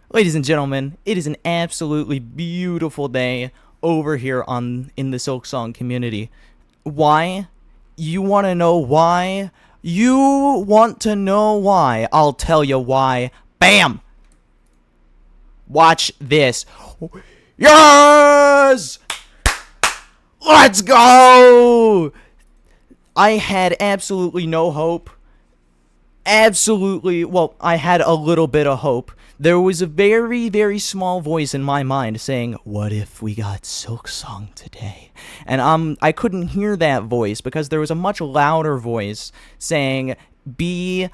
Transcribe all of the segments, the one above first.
Ladies and gentlemen, it is an absolutely beautiful day over here in the Silksong community. Why? You want to know why? You want to know why? I'll tell you why. Bam! Watch this. Yes! Let's go! I had absolutely no hope. Well, I had a little bit of hope. There was a very, very small voice in my mind saying, "What if we got Silksong today?" And I couldn't hear that voice because there was a much louder voice saying, "Be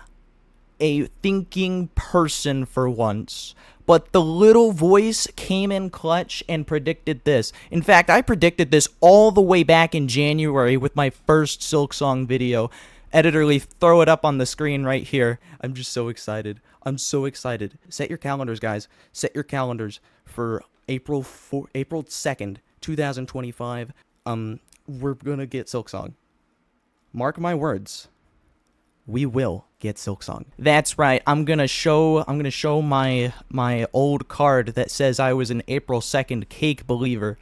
a thinking person for once." But the little voice came in clutch and predicted this. In fact, I predicted this all the way back in January with my first Silksong video. Editorly, throw it up on the screen right here. I'm just so excited. I'm so excited. Set your calendars, guys. Set your calendars for April 2nd, 2025. We're gonna get Silksong. Mark my words. We will get Silksong. That's right. I'm gonna show my old card that says I was an April 2nd cake believer.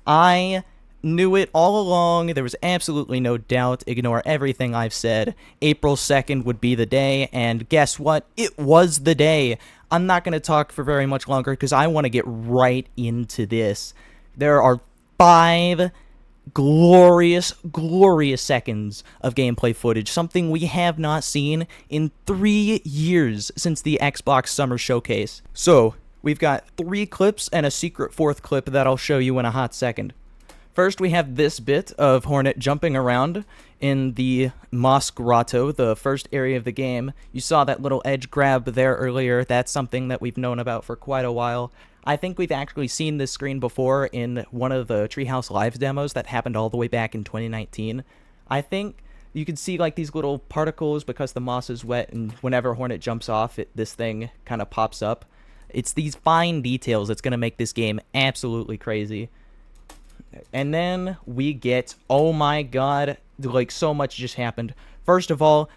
I knew it all along. There was absolutely no doubt. Ignore everything I've said. April 2nd would be the day, and guess what? It was the day. I'm not going to talk for very much longer because I want to get right into this. There are 5 glorious, glorious seconds of gameplay footage, something we have not seen in 3 years since the Xbox Summer Showcase. So, we've got 3 clips and a secret 4th clip that I'll show you in a hot second. First, we have this bit of Hornet jumping around in the Moss Grotto, the first area of the game. You saw that little edge grab there earlier. That's something that we've known about for quite a while. I think we've actually seen this screen before in one of the Treehouse Live demos that happened all the way back in 2019. I think you can see like these little particles because the moss is wet, and whenever Hornet jumps off, this thing kind of pops up. It's these fine details that's going to make this game absolutely crazy. And then we get, oh my god, like so much just happened. First of all,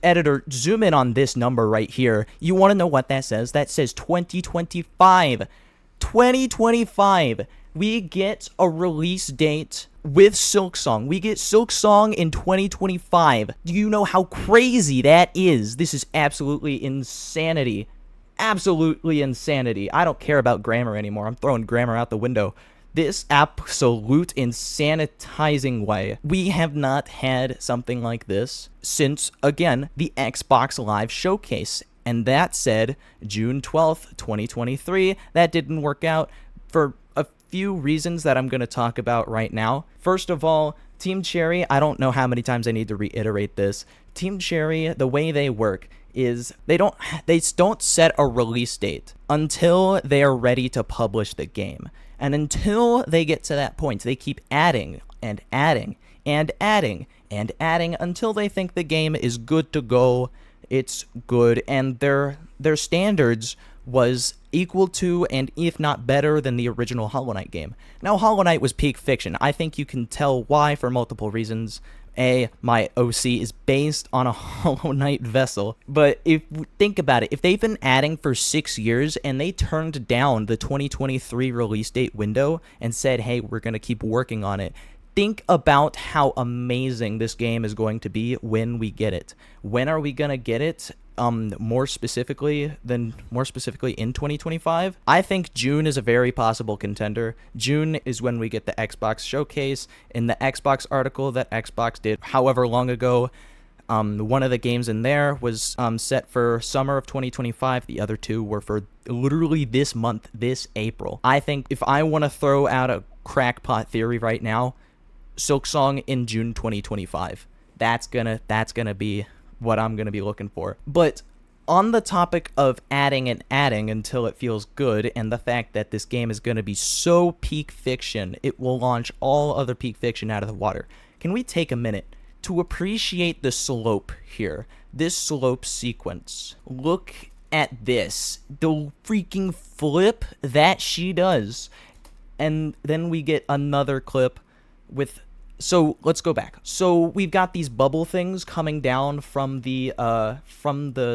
editor, zoom in on this number right here. You want to know what that says? That says 2025. 2025. We get a release date with Silksong. We get Silksong in 2025. Do you know how crazy that is? This is absolutely insanity. Absolutely insanity. I don't care about grammar anymore. I'm throwing grammar out the window. This absolute insanitizing way. We have not had something like this since, again, the Xbox Live Showcase. And that said, June 12th, 2023. That didn't work out for a few reasons that I'm going to talk about right now. First of all, Team Cherry, I don't know how many times I need to reiterate this. Team Cherry, the way they work is they don't set a release date until they are ready to publish the game. And until they get to that point, they keep adding and adding and adding and adding until they think the game is good to go. It's good, and their standards was equal to, and if not better than, the original Hollow Knight game. Now, Hollow Knight was peak fiction. I think you can tell why for multiple reasons. A, my OC is based on a Hollow Knight vessel. But think about it, if they've been adding for 6 years and they turned down the 2023 release date window and said, hey, we're going to keep working on it, think about how amazing this game is going to be when we get it. When are we going to get it? More specifically in 2025, I think June is a very possible contender. June is when we get the Xbox Showcase. In the Xbox article that Xbox did however long ago, one of the games in there was set for summer of 2025. The other 2 were for literally this month, this April. I think if I want to throw out a crackpot theory right now, Silksong in June 2025. That's gonna be what I'm gonna be looking for. But on the topic of adding and adding until it feels good, and the fact that this game is gonna be so peak fiction, it will launch all other peak fiction out of the water. Can we take a minute to appreciate the slope here? This slope sequence. Look at this. The freaking flip that she does. And then we get another clip with... So let's go back. So we've got these bubble things coming down from the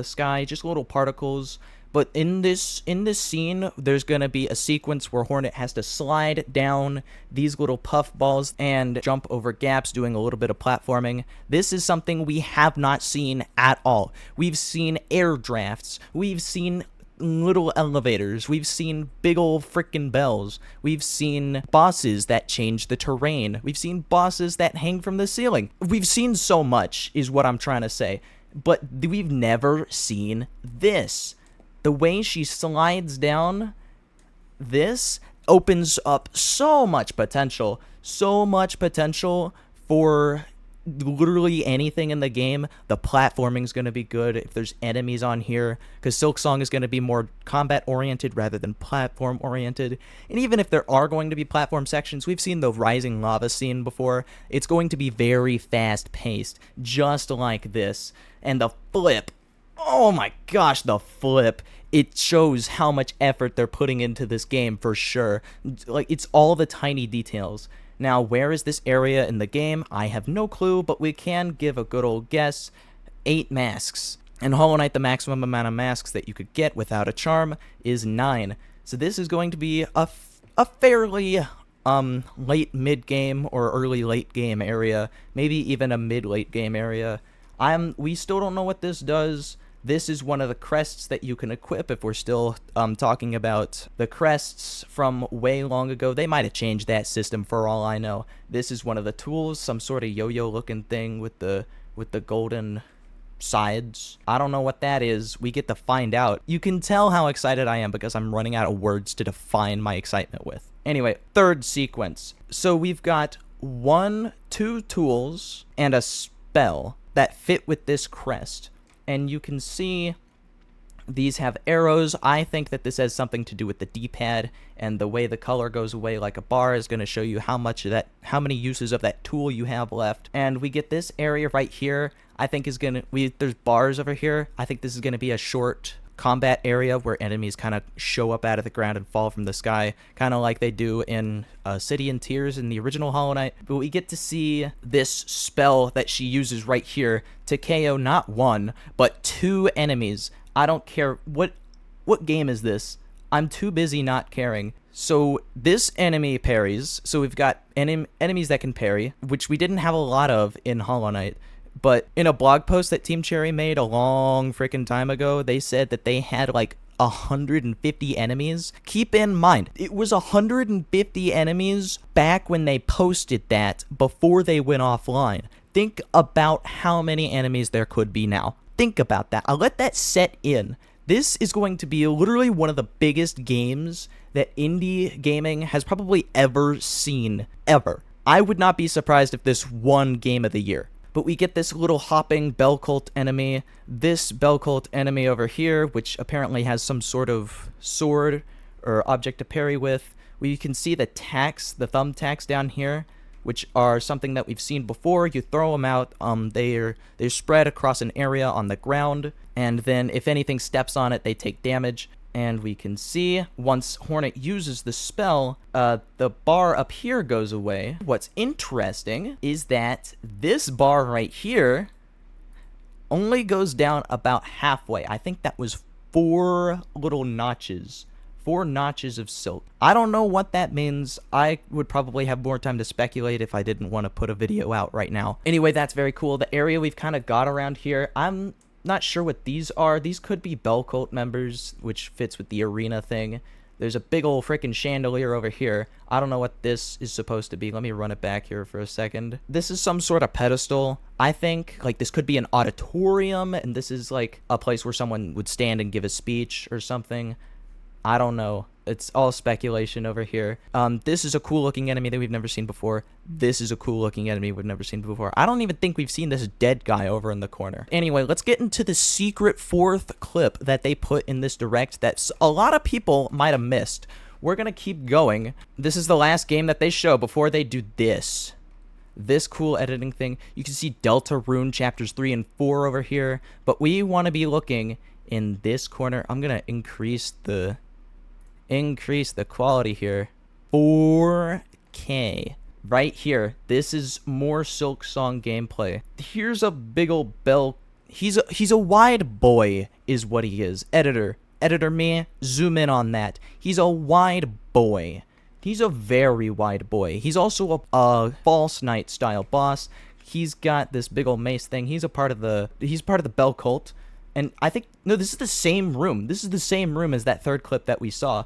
sky, just little particles, But in this scene, there's gonna be a sequence where Hornet has to slide down these little puff balls and jump over gaps, doing a little bit of platforming. This is something we have not seen at all. We've seen air drafts. We've seen little elevators. We've seen big ol' frickin' bells. We've seen bosses that change the terrain. We've seen bosses that hang from the ceiling. We've seen so much, is what I'm trying to say. But we've never seen this. The way she slides down, this opens up so much potential for literally anything in the game. The platforming is going to be good if there's enemies on here, because Silksong is going to be more combat oriented rather than platform oriented. And even if there are going to be platform sections, we've seen the rising lava scene before. It's going to be very fast paced, just like this. And the flip, oh my gosh, the flip. It shows how much effort they're putting into this game for sure. Like, it's all the tiny details. Now, where is this area in the game? I have no clue, but we can give a good old guess. 8 masks. In Hollow Knight, the maximum amount of masks that you could get without a charm is 9. So this is going to be a fairly late mid-game or early late game area. Maybe even a mid-late game area. We still don't know what this does. This is one of the crests that you can equip if we're still talking about the crests from way long ago. They might have changed that system for all I know. This is one of the tools, some sort of yo-yo looking thing with the golden sides. I don't know what that is. We get to find out. You can tell how excited I am because I'm running out of words to define my excitement with. Anyway, third sequence. So we've got 2 tools and a spell that fit with this crest. And you can see these have arrows. I think that this has something to do with the D-pad, and the way the color goes away like a bar is going to show you how many uses of that tool you have left. And we get this area right here. I think is going to there's bars over here. I think this is going to be a short combat area where enemies kind of show up out of the ground and fall from the sky, kind of like they do in City in Tears in the original Hollow Knight. But we get to see this spell that she uses right here to KO not 1, but 2 enemies. I don't care what game is this. I'm too busy not caring. So this enemy parries. So we've got enemies that can parry, which we didn't have a lot of in Hollow Knight. But in a blog post that Team Cherry made a long freaking time ago, they said that they had like 150 enemies. Keep in mind, it was 150 enemies back when they posted that before they went offline. Think about how many enemies there could be now. Think about that. I'll let that set in. This is going to be literally one of the biggest games that indie gaming has probably ever seen, ever. I would not be surprised if this won Game of the Year. But we get this little hopping bell cult enemy, this bell cult enemy over here, which apparently has some sort of sword or object to parry with. We can see the thumbtacks down here, which are something that we've seen before. You throw them out, they're spread across an area on the ground, and then if anything steps on it, they take damage. And we can see, once Hornet uses the spell, the bar up here goes away. What's interesting is that this bar right here only goes down about halfway. I think that was 4 little notches. 4 notches of silk. I don't know what that means. I would probably have more time to speculate if I didn't want to put a video out right now. Anyway, that's very cool. The area we've kind of got around here, I'm not sure what these are. These could be Bell Cult members, which fits with the arena thing. There's a big old freaking chandelier over here. I don't know what this is supposed to be. Let me run it back here for a second. This is some sort of pedestal. I think, like, this could be an auditorium, and this is, like, a place where someone would stand and give a speech or something. I don't know. It's all speculation over here. This is a cool-looking enemy that we've never seen before. This is a cool-looking enemy we've never seen before. I don't even think we've seen this dead guy over in the corner. Anyway, let's get into the secret 4th clip that they put in this direct that a lot of people might have missed. We're gonna keep going. This is the last game that they show before they do this. This cool editing thing. You can see Delta Rune chapters 3 and 4 over here, but we want to be looking in this corner. I'm gonna increase the quality here. 4K. Right here. This is more Silksong gameplay. Here's a big ol' bell. He's a wide boy is what he is. Editor, Editor me, zoom in on that. He's a wide boy. He's a very wide boy. He's also a false knight style boss. He's got this big old mace thing. He's part of the Bell cult. And I think, no, this is the same room. This is the same room as that third clip that we saw.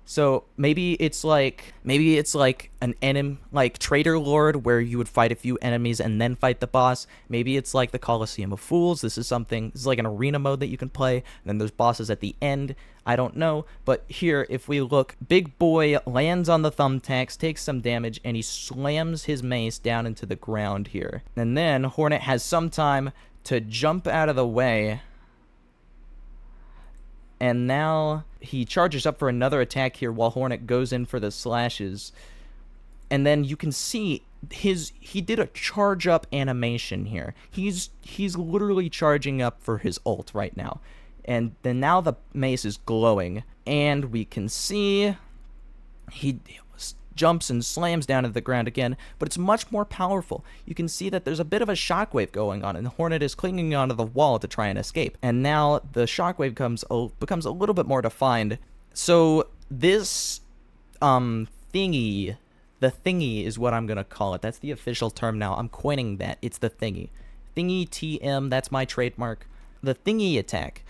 So maybe it's like an enemy, like Traitor Lord, where you would fight a few enemies and then fight the boss. Maybe it's like the Coliseum of Fools. This is like an arena mode that you can play, and then there's bosses at the end. I don't know, but here, if we look, big boy lands on the thumbtacks, takes some damage, and he slams his mace down into the ground here. And then Hornet has some time to jump out of the way. And now he charges up for another attack here while Hornet goes in for the slashes. And then you can see he did a charge up animation here. He's literally charging up for his ult right now. And then now the mace is glowing, and we can see he jumps and slams down to the ground again, but it's much more powerful. You can see that there's a bit of a shockwave going on, and Hornet is clinging onto the wall to try and escape. And now the shockwave becomes a little bit more defined. So this thingy, the thingy is what I'm gonna call it. That's the official term now. I'm coining that. It's the thingy. Thingy TM, that's my trademark. The thingy attack.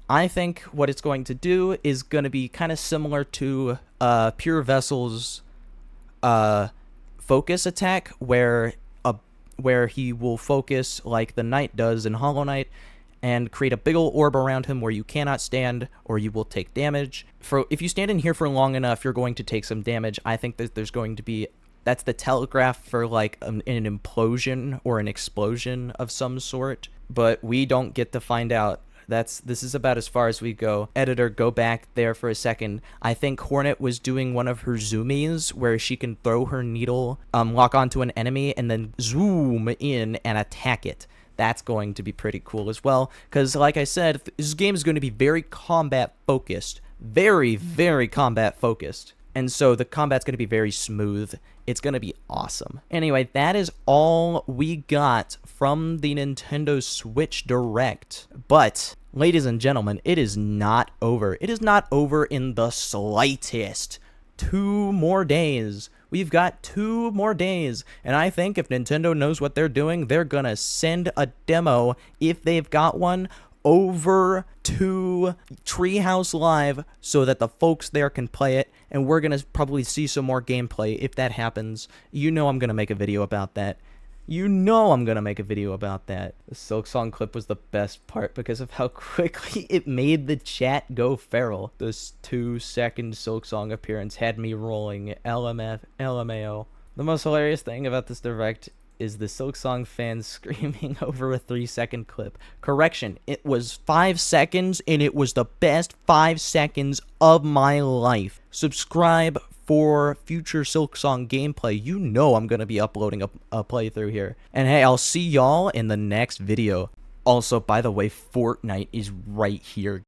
I think what it's going to do is going to be kind of similar to Pure Vessel's focus attack, where he will focus like the Knight does in Hollow Knight and create a big ol' orb around him where you cannot stand or you will take damage. If you stand in here for long enough, you're going to take some damage. I think that there's going to be... That's the telegraph for like an implosion or an explosion of some sort, but we don't get to find out. This is about as far as we go. Editor, go back there for a second. I think Hornet was doing one of her zoomies where she can throw her needle, lock onto an enemy, and then zoom in and attack it. That's going to be pretty cool as well, because like I said, this game is going to be very combat focused. Very, very combat focused. And so the combat's going to be very smooth. It's going to be awesome. Anyway, that is all we got from the Nintendo Switch Direct. But, ladies and gentlemen, it is not over. It is not over in the slightest. 2 more days. We've got 2 more days. And I think if Nintendo knows what they're doing, they're going to send a demo, if they've got one, over to Treehouse Live so that the folks there can play it, and we're going to probably see some more gameplay if that happens. You know I'm going to make a video about that. You know I'm going to make a video about that. The Silksong clip was the best part because of how quickly it made the chat go feral. This 2-second Silksong appearance had me rolling LMF, LMAO. The most hilarious thing about this Direct is the Silksong fans screaming over a 3-second clip. Correction, it was 5 seconds, and it was the best 5 seconds of my life. Subscribe for future Silksong gameplay. You know I'm going to be uploading a playthrough here. And hey, I'll see y'all in the next video. Also, by the way, Fortnite is right here.